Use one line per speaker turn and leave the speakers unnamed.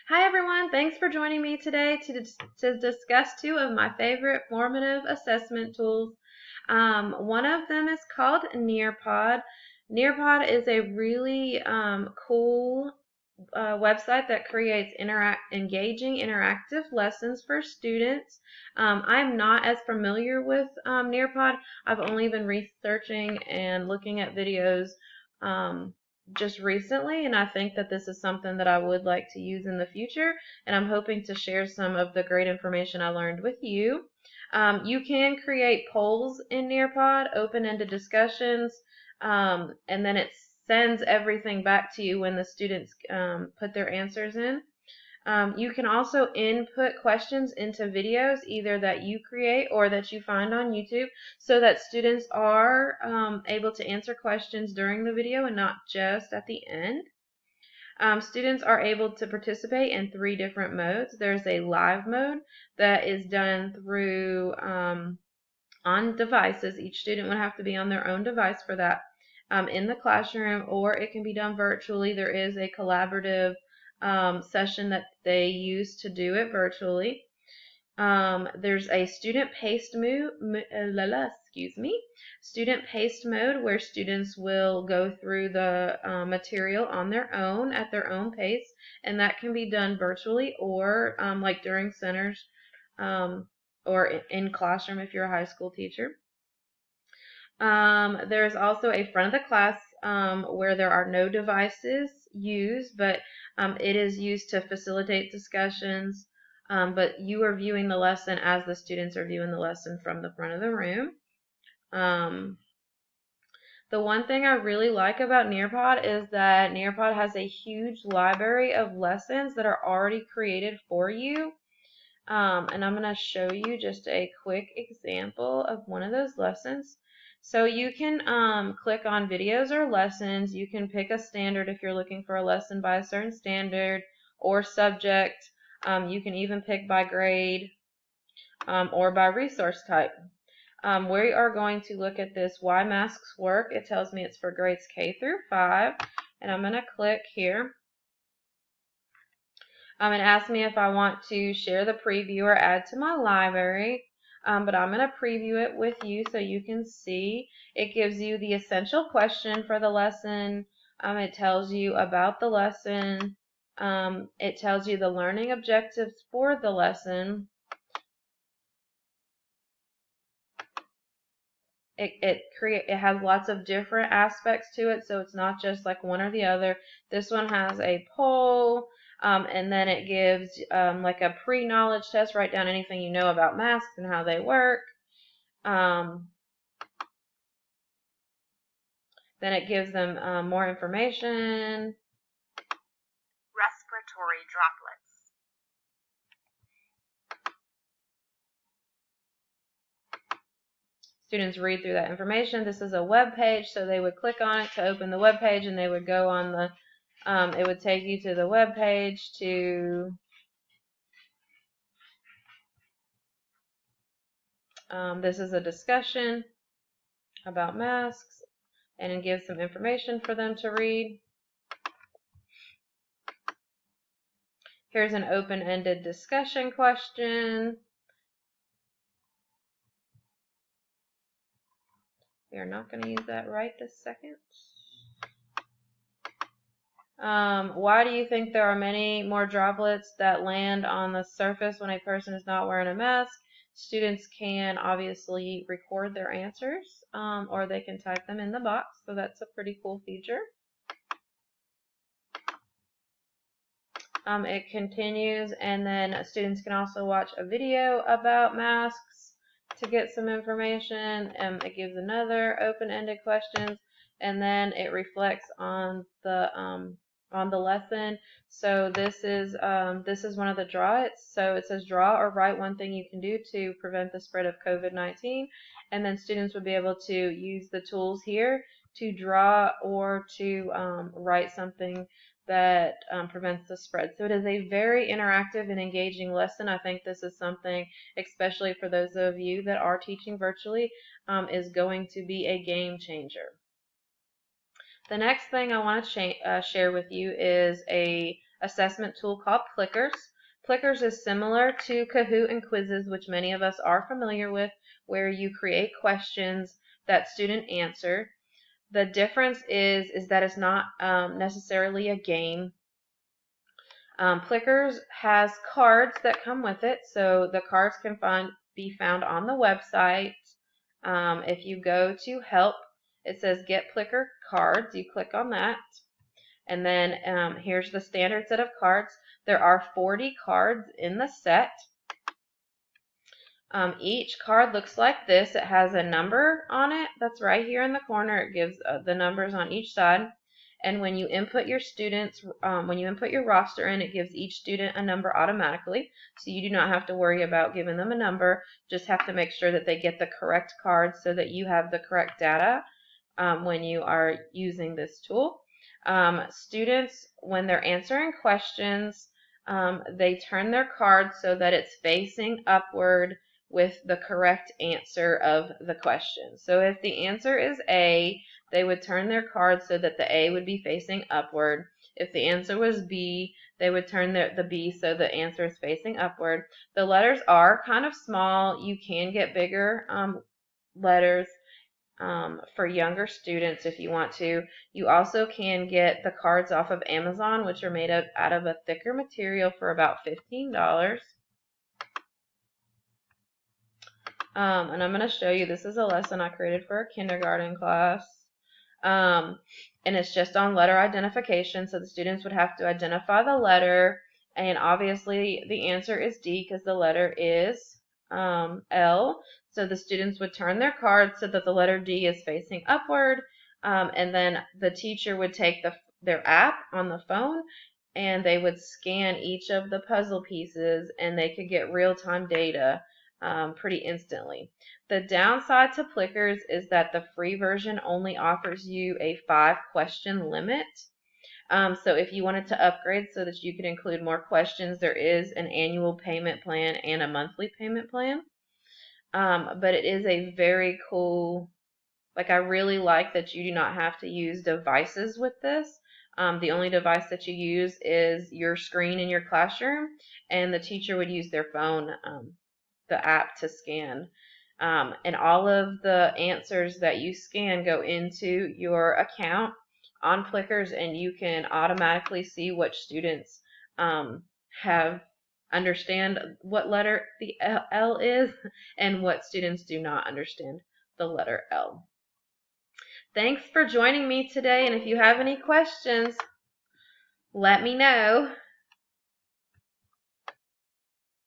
Hi everyone, thanks for joining me today to discuss two of my favorite formative assessment tools. One of them is called Nearpod. Nearpod is a really cool website that creates engaging interactive lessons for students. I'm not as familiar with Nearpod. I've only been researching and looking at videos um, just recently, and I think that this is something that I would like to use in the future, and I'm hoping to share some of the great information I learned with you. You can create polls in Nearpod, open-ended discussions, and then it sends everything back to you when the students put their answers in. You can also input questions into videos, either that you create or that you find on YouTube, so that students are able to answer questions during the video and not just at the end. Students are able to participate in 3 different modes. There's a live mode that is done through on devices. Each student would have to be on their own device for that in the classroom, or it can be done virtually. There is a collaborative session that they use to do it virtually. There's a student paced student paced mode where students will go through the material on their own at their own pace, and that can be done virtually or like during centers or in classroom if you're a high school teacher. There's also a front of the class where there are no devices used, but it is used to facilitate discussions. But you are viewing the lesson as the students are viewing the lesson from the front of the room. The one thing I really like about Nearpod is that Nearpod has a huge library of lessons that are already created for you. And I'm going to show you just a quick example of one of those lessons. So you can click on videos or lessons. You can pick a standard if you're looking for a lesson by a certain standard or subject. You can even pick by grade or by resource type. We are going to look at this Why Masks Work. It tells me it's for grades K through 5. And I'm going to click here. It asks me if I want to share the preview or add to my library, but I'm going to preview it with you so you can see. It gives you the essential question for the lesson. It tells you about the lesson. It tells you the learning objectives for the lesson. It has lots of different aspects to it, so it's not just like one or the other. This one has a poll, and then it gives like a pre-knowledge test. Write down anything you know about masks and how they work. Then it gives them more information.
Respiratory droplets.
Students read through that information. This is a web page, so they would click on it to open the web page, and they would go on the it would take you to the web page to this is a discussion about masks, and it gives some information for them to read. Here's an open-ended discussion question. We are not going to use that right this second. Why do you think there are many more droplets that land on the surface when a person is not wearing a mask? Students can obviously record their answers, or they can type them in the box, so that's a pretty cool feature. It continues, and then students can also watch a video about masks to get some information. It gives another open-ended questions, and then it reflects on the lesson. So this is one of the draw. So it says draw or write one thing you can do to prevent the spread of COVID-19, and then students would be able to use the tools here to draw or to write something that prevents the spread. So it is a very interactive and engaging lesson. I think this is something, especially for those of you that are teaching virtually, is going to be a game changer. The next thing I want to share with you is a assessment tool called Plickers. Plickers is similar to Kahoot and quizzes, which many of us are familiar with, where you create questions that students answer. The difference is that it's not necessarily a game. Plickers has cards that come with it, so the cards can be found on the website. If you go to help, it says get Plicker cards. You click on that, and then here's the standard set of cards. There are 40 cards in the set. Each card looks like this. It has a number on it that's right here in the corner. It gives the numbers on each side. And when you input your when you input your roster in, it gives each student a number automatically. So you do not have to worry about giving them a number. Just have to make sure that they get the correct cards so that you have the correct data when you are using this tool. Students, when they're answering questions, they turn their card so that it's facing upward with the correct answer of the question. So if the answer is A, they would turn their card so that the A would be facing upward. If the answer was B, they would turn the B so the answer is facing upward. The letters are kind of small. You can get bigger letters for younger students if you want to. You also can get the cards off of Amazon, which are made out of a thicker material for about $15. And I'm going to show you, this is a lesson I created for a kindergarten class. And it's just on letter identification, so the students would have to identify the letter, and obviously the answer is D because the letter is L. So the students would turn their cards so that the letter D is facing upward, and then the teacher would take their app on the phone and they would scan each of the puzzle pieces, and they could get real-time data pretty instantly. The downside to Plickers is that the free version only offers you a 5-question limit. So if you wanted to upgrade so that you could include more questions, there is an annual payment plan and a monthly payment plan. But it is a very cool, I really like that you do not have to use devices with this. The only device that you use is your screen in your classroom, and the teacher would use their phone, the app, to scan. And all of the answers that you scan go into your account on Plickers, and you can automatically see which students have understand what letter the L is and what students do not understand the letter L. Thanks for joining me today, and if you have any questions, let me know.